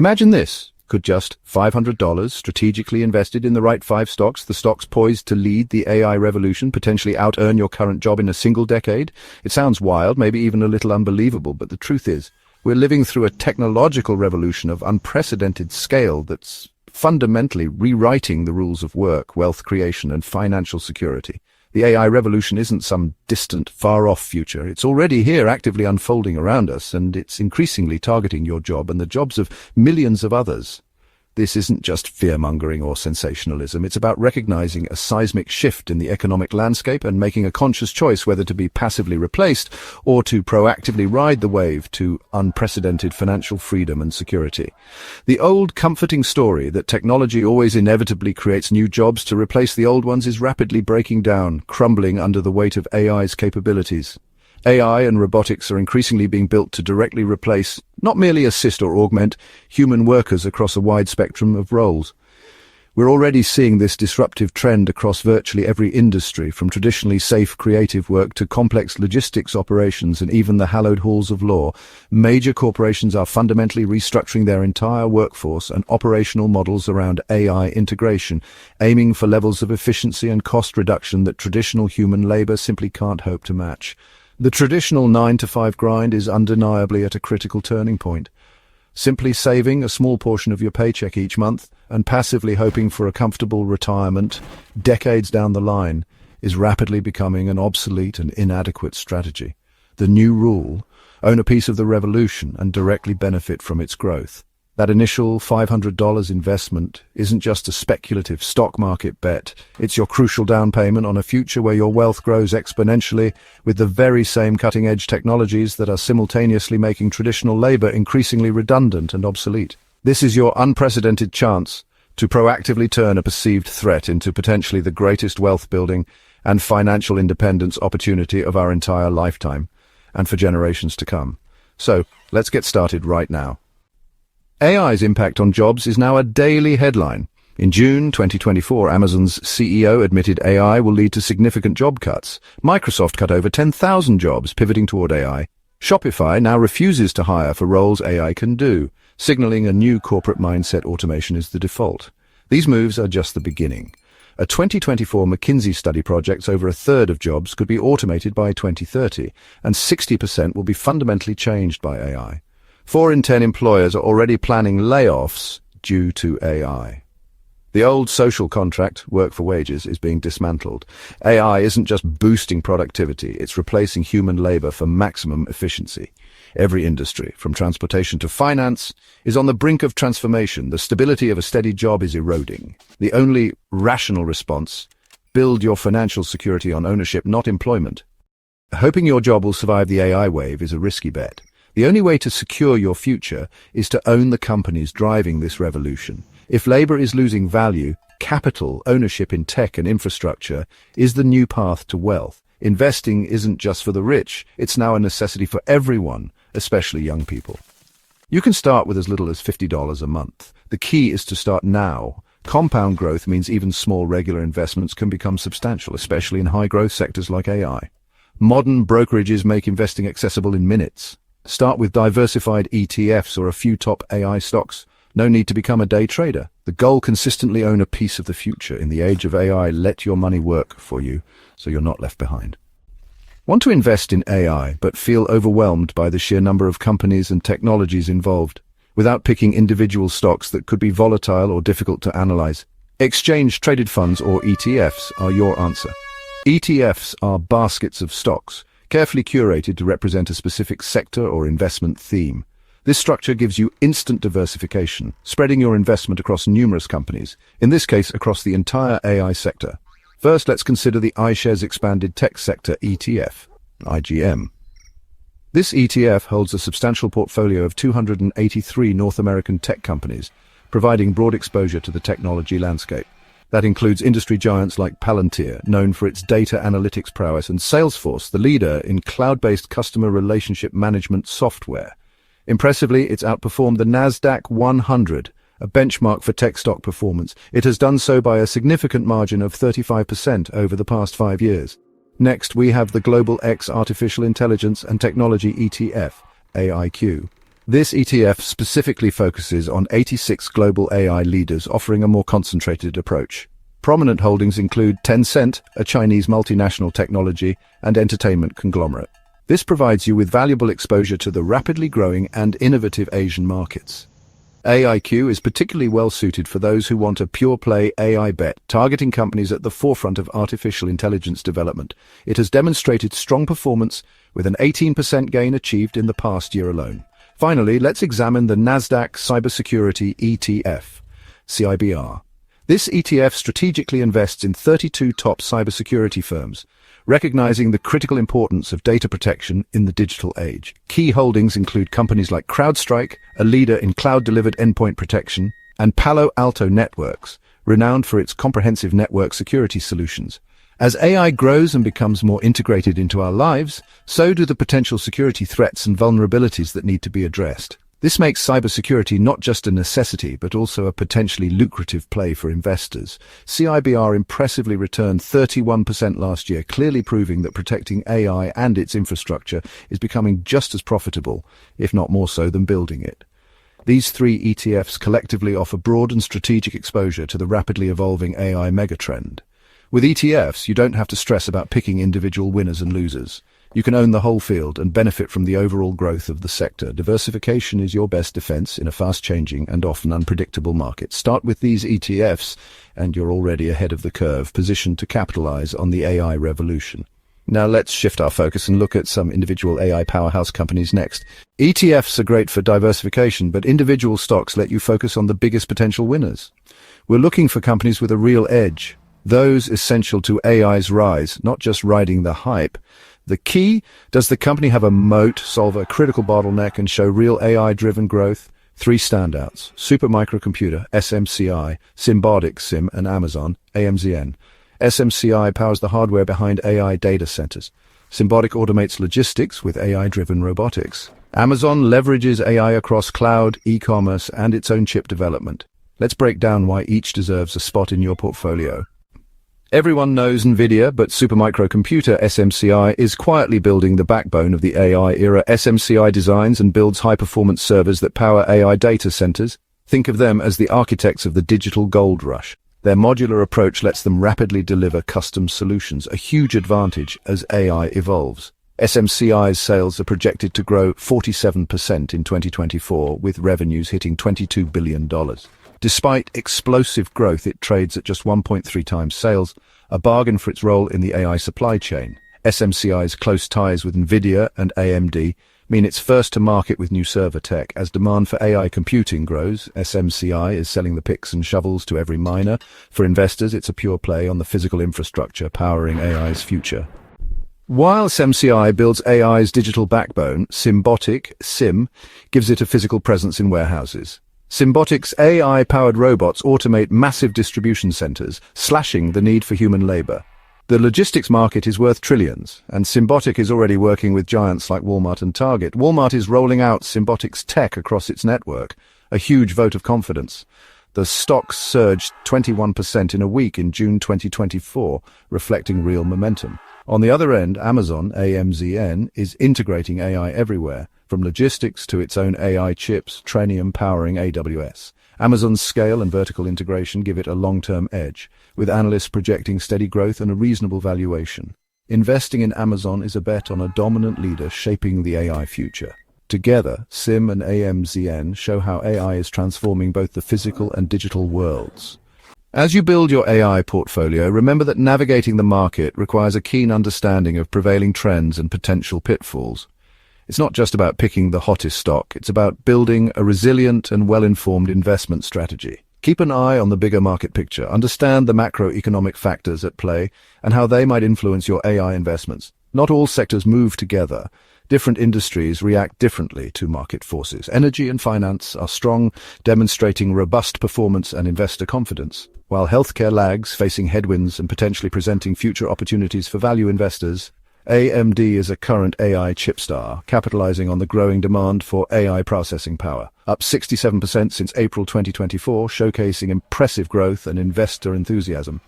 Imagine this. Could just $500 strategically invested in the right 5 stocks, the stocks poised to lead the AI revolution, potentially out-earn your current job in a single decade? It sounds wild, maybe even a little unbelievable, but the truth is, we're living through a technological revolution of unprecedented scale that's fundamentally rewriting the rules of work, wealth creation, and financial security. The AI revolution isn't some distant, far-off future. It's already here, actively unfolding around us, and it's increasingly targeting your job and the jobs of millions of others. This isn't just fear-mongering or sensationalism. It's about recognizing a seismic shift in the economic landscape and making a conscious choice whether to be passively replaced or to proactively ride the wave to unprecedented financial freedom and security. The old comforting story that technology always inevitably creates new jobs to replace the old ones is rapidly breaking down, crumbling under the weight of AI's capabilities. AI and robotics are increasingly being built to directly replace, not merely assist or augment, human workers across a wide spectrum of roles. We're already seeing this disruptive trend across virtually every industry, from traditionally safe creative work to complex logistics operations and even the hallowed halls of law. Major corporations are fundamentally restructuring their entire workforce and operational models around AI integration, aiming for levels of efficiency and cost reduction that traditional human labor simply can't hope to match. The traditional 9-to-5 grind is undeniably at a critical turning point. Simply saving a small portion of your paycheck each month and passively hoping for a comfortable retirement decades down the line is rapidly becoming an obsolete and inadequate strategy. The new rule: own a piece of the revolution and directly benefit from its growth. That initial $500 investment isn't just a speculative stock market bet. It's your crucial down payment on a future where your wealth grows exponentially with the very same cutting-edge technologies that are simultaneously making traditional labor increasingly redundant and obsolete. This is your unprecedented chance to proactively turn a perceived threat into potentially the greatest wealth-building and financial independence opportunity of our entire lifetime, and for generations to come. So, let's get started right now. AI's impact on jobs is now a daily headline. In June 2024, Amazon's CEO admitted AI will lead to significant job cuts. Microsoft cut over 10,000 jobs, pivoting toward AI. Shopify now refuses to hire for roles AI can do, signaling a new corporate mindset: automation is the default. These moves are just the beginning. A 2024 McKinsey study projects over a third of jobs could be automated by 2030, and 60% will be fundamentally changed by AI. 4 in 10 employers are already planning layoffs due to AI. The old social contract, work for wages, is being dismantled. AI isn't just boosting productivity, it's replacing human labor for maximum efficiency. Every industry, from transportation to finance, is on the brink of transformation. The stability of a steady job is eroding. The only rational response: build your financial security on ownership, not employment. Hoping your job will survive the AI wave is a risky bet. The only way to secure your future is to own the companies driving this revolution. If labor is losing value, capital, ownership in tech and infrastructure is the new path to wealth. Investing isn't just for the rich, it's now a necessity for everyone, especially young people. You can start with as little as $50 a month. The key is to start now. Compound growth means even small regular investments can become substantial, especially in high-growth sectors like AI. Modern brokerages make investing accessible in minutes. Start with diversified ETFs or a few top AI stocks. No need to become a day trader. The goal: consistently own a piece of the future. In the age of AI, let your money work for you so you're not left behind. Want to invest in AI but feel overwhelmed by the sheer number of companies and technologies involved, without picking individual stocks that could be volatile or difficult to analyze? Exchange-traded funds, or ETFs, are your answer. ETFs are baskets of stocks, carefully curated to represent a specific sector or investment theme. This structure gives you instant diversification, spreading your investment across numerous companies, in this case across the entire AI sector. First, let's consider the iShares Expanded Tech Sector ETF, IGM. This ETF holds a substantial portfolio of 283 North American tech companies, providing broad exposure to the technology landscape. That includes industry giants like Palantir, known for its data analytics prowess, and Salesforce, the leader in cloud-based customer relationship management software. Impressively, it's outperformed the NASDAQ 100, a benchmark for tech stock performance. It has done so by a significant margin of 35% over the past 5 years. Next, we have the Global X Artificial Intelligence and Technology ETF, AIQ. This ETF specifically focuses on 86 global AI leaders, offering a more concentrated approach. Prominent holdings include Tencent, a Chinese multinational technology and entertainment conglomerate. This provides you with valuable exposure to the rapidly growing and innovative Asian markets. AIQ is particularly well suited for those who want a pure-play AI bet, targeting companies at the forefront of artificial intelligence development. It has demonstrated strong performance, with an 18% gain achieved in the past year alone. Finally, let's examine the Nasdaq Cybersecurity ETF, CIBR. This ETF strategically invests in 32 top cybersecurity firms, recognizing the critical importance of data protection in the digital age. Key holdings include companies like CrowdStrike, a leader in cloud-delivered endpoint protection, and Palo Alto Networks, renowned for its comprehensive network security solutions. As AI grows and becomes more integrated into our lives, so do the potential security threats and vulnerabilities that need to be addressed. This makes cybersecurity not just a necessity, but also a potentially lucrative play for investors. CIBR impressively returned 31% last year, clearly proving that protecting AI and its infrastructure is becoming just as profitable, if not more so, than building it. These three ETFs collectively offer broad and strategic exposure to the rapidly evolving AI megatrend. With ETFs, you don't have to stress about picking individual winners and losers. You can own the whole field and benefit from the overall growth of the sector. Diversification is your best defense in a fast-changing and often unpredictable market. Start with these ETFs, and you're already ahead of the curve, positioned to capitalize on the AI revolution. Now let's shift our focus and look at some individual AI powerhouse companies next. ETFs are great for diversification, but individual stocks let you focus on the biggest potential winners. We're looking for companies with a real edge, those essential to AI's rise, not just riding the hype. The key: does the company have a moat, solve a critical bottleneck, and show real AI-driven growth? Three standouts: Supermicrocomputer, SMCI, Symbotic, SIM, and Amazon, AMZN. SMCI powers the hardware behind AI data centers. Symbotic automates logistics with AI-driven robotics. Amazon leverages AI across cloud, e-commerce, and its own chip development. Let's break down why each deserves a spot in your portfolio. Everyone knows NVIDIA, but Supermicrocomputer, SMCI, is quietly building the backbone of the AI era. SMCI designs and builds high-performance servers that power AI data centers. Think of them as the architects of the digital gold rush. Their modular approach lets them rapidly deliver custom solutions, a huge advantage as AI evolves. SMCI's sales are projected to grow 47% in 2024, with revenues hitting $22 billion. Despite explosive growth, it trades at just 1.3 times sales, a bargain for its role in the AI supply chain. SMCI's close ties with NVIDIA and AMD mean it's first to market with new server tech. As demand for AI computing grows, SMCI is selling the picks and shovels to every miner. For investors, it's a pure play on the physical infrastructure powering AI's future. While SMCI builds AI's digital backbone, Symbotic, SIM, gives it a physical presence in warehouses. Symbotic's AI-powered robots automate massive distribution centers, slashing the need for human labor. The logistics market is worth trillions, and Symbotic is already working with giants like Walmart and Target. Walmart is rolling out Symbotic's tech across its network, a huge vote of confidence. The stocks surged 21% in a week in June 2024, reflecting real momentum. On the other end, Amazon, AMZN, is integrating AI everywhere, from logistics to its own AI chips, Trainium powering AWS. Amazon's scale and vertical integration give it a long-term edge, with analysts projecting steady growth and a reasonable valuation. Investing in Amazon is a bet on a dominant leader shaping the AI future. Together, SIM and AMZN show how AI is transforming both the physical and digital worlds. As you build your AI portfolio, remember that navigating the market requires a keen understanding of prevailing trends and potential pitfalls. It's not just about picking the hottest stock, it's about building a resilient and well-informed investment strategy. Keep an eye on the bigger market picture, understand the macroeconomic factors at play, and how they might influence your AI investments. Not all sectors move together. Different industries react differently to market forces. Energy and finance are strong, demonstrating robust performance and investor confidence, while healthcare lags, facing headwinds and potentially presenting future opportunities for value investors. AMD is a current AI chip star, capitalizing on the growing demand for AI processing power, up 67% since April 2024, showcasing impressive growth and investor enthusiasm.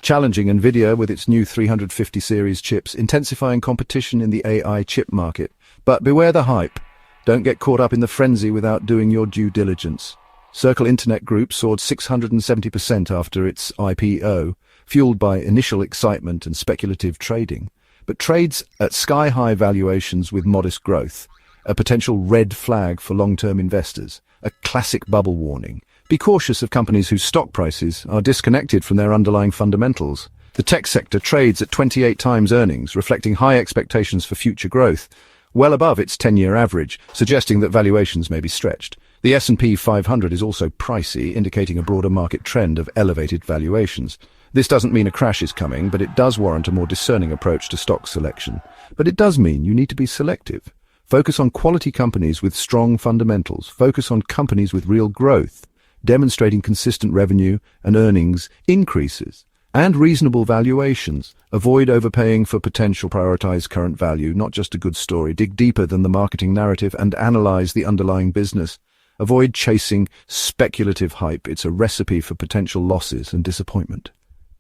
Challenging NVIDIA with its new 350 series chips, intensifying competition in the AI chip market. But beware the hype. Don't get caught up in the frenzy without doing your due diligence. Circle Internet Group soared 670% after its IPO, fueled by initial excitement and speculative trading, but trades at sky-high valuations with modest growth, a potential red flag for long-term investors, a classic bubble warning. Be cautious of companies whose stock prices are disconnected from their underlying fundamentals. The tech sector trades at 28 times earnings, reflecting high expectations for future growth, well above its 10-year average, suggesting that valuations may be stretched. The S&P 500 is also pricey, indicating a broader market trend of elevated valuations. This doesn't mean a crash is coming, but it does warrant a more discerning approach to stock selection. But it does mean you need to be selective. Focus on quality companies with strong fundamentals. Focus on companies with real growth, demonstrating consistent revenue and earnings increases, and reasonable valuations. Avoid overpaying for potential. Prioritize current value, not just a good story. Dig deeper than the marketing narrative and analyze the underlying business. Avoid chasing speculative hype. It's a recipe for potential losses and disappointment.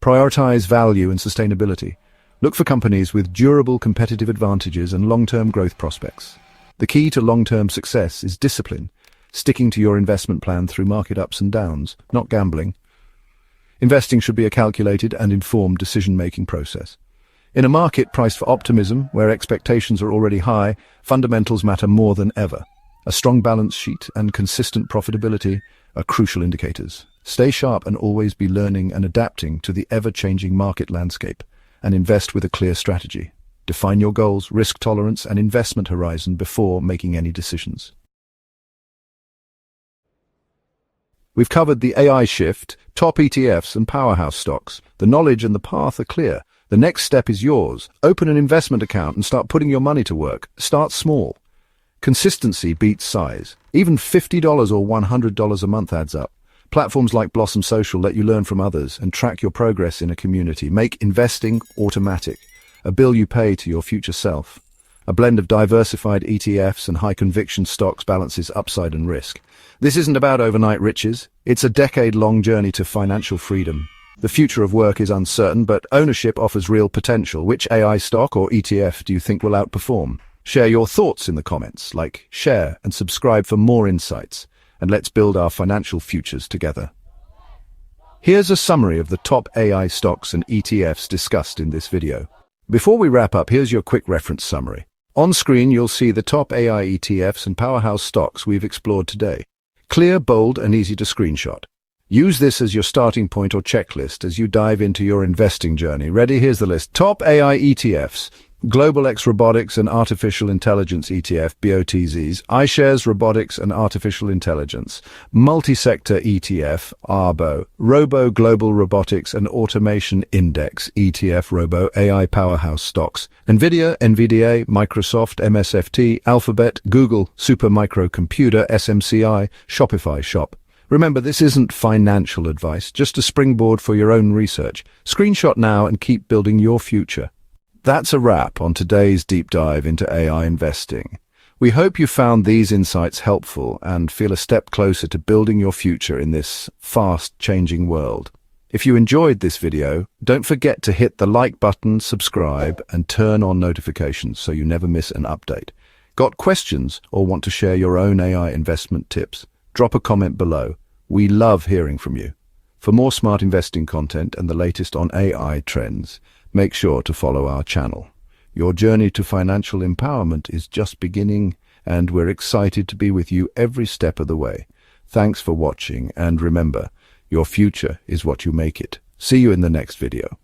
Prioritize value and sustainability. Look for companies with durable competitive advantages and long-term growth prospects. The key to long-term success is discipline, sticking to your investment plan through market ups and downs, not gambling. Investing should be a calculated and informed decision-making process. In a market priced for optimism, where expectations are already high, fundamentals matter more than ever. A strong balance sheet and consistent profitability are crucial indicators. Stay sharp and always be learning and adapting to the ever-changing market landscape, and invest with a clear strategy. Define your goals, risk tolerance, and investment horizon before making any decisions. We've covered the AI shift, top ETFs, and powerhouse stocks. The knowledge and the path are clear. The next step is yours. Open an investment account and start putting your money to work. Start small. Consistency beats size. Even $50 or $100 a month adds up. Platforms like Blossom Social let you learn from others and track your progress in a community. Make investing automatic, a bill you pay to your future self. A blend of diversified ETFs and high-conviction stocks balances upside and risk. This isn't about overnight riches. It's a decade-long journey to financial freedom. The future of work is uncertain, but ownership offers real potential. Which AI stock or ETF do you think will outperform? Share your thoughts in the comments. Like, share, and subscribe for more insights. And let's build our financial futures together. Here's a summary of the top AI stocks and ETFs discussed in this video. Before we wrap up, here's your quick reference summary. On screen, you'll see the top AI ETFs and powerhouse stocks we've explored today. Clear, bold, and easy to screenshot. Use this as your starting point or checklist as you dive into your investing journey. Ready? Here's the list. Top AI ETFs. Global X Robotics and Artificial Intelligence ETF, BOTZs, iShares Robotics and Artificial Intelligence, Multi-Sector ETF, ARBO, Robo Global Robotics and Automation Index, ETF Robo, AI Powerhouse Stocks, NVIDIA, NVDA, Microsoft, MSFT, Alphabet, Google, Supermicrocomputer, SMCI, Shopify Shop. Remember, this isn't financial advice, just a springboard for your own research. Screenshot now and keep building your future. That's a wrap on today's deep dive into AI investing. We hope you found these insights helpful and feel a step closer to building your future in this fast-changing world. If you enjoyed this video, don't forget to hit the like button, subscribe, and turn on notifications so you never miss an update. Got questions or want to share your own AI investment tips? Drop a comment below. We love hearing from you. For more smart investing content and the latest on AI trends, make sure to follow our channel. Your journey to financial empowerment is just beginning, and we're excited to be with you every step of the way. Thanks for watching, and remember, your future is what you make it. See you in the next video.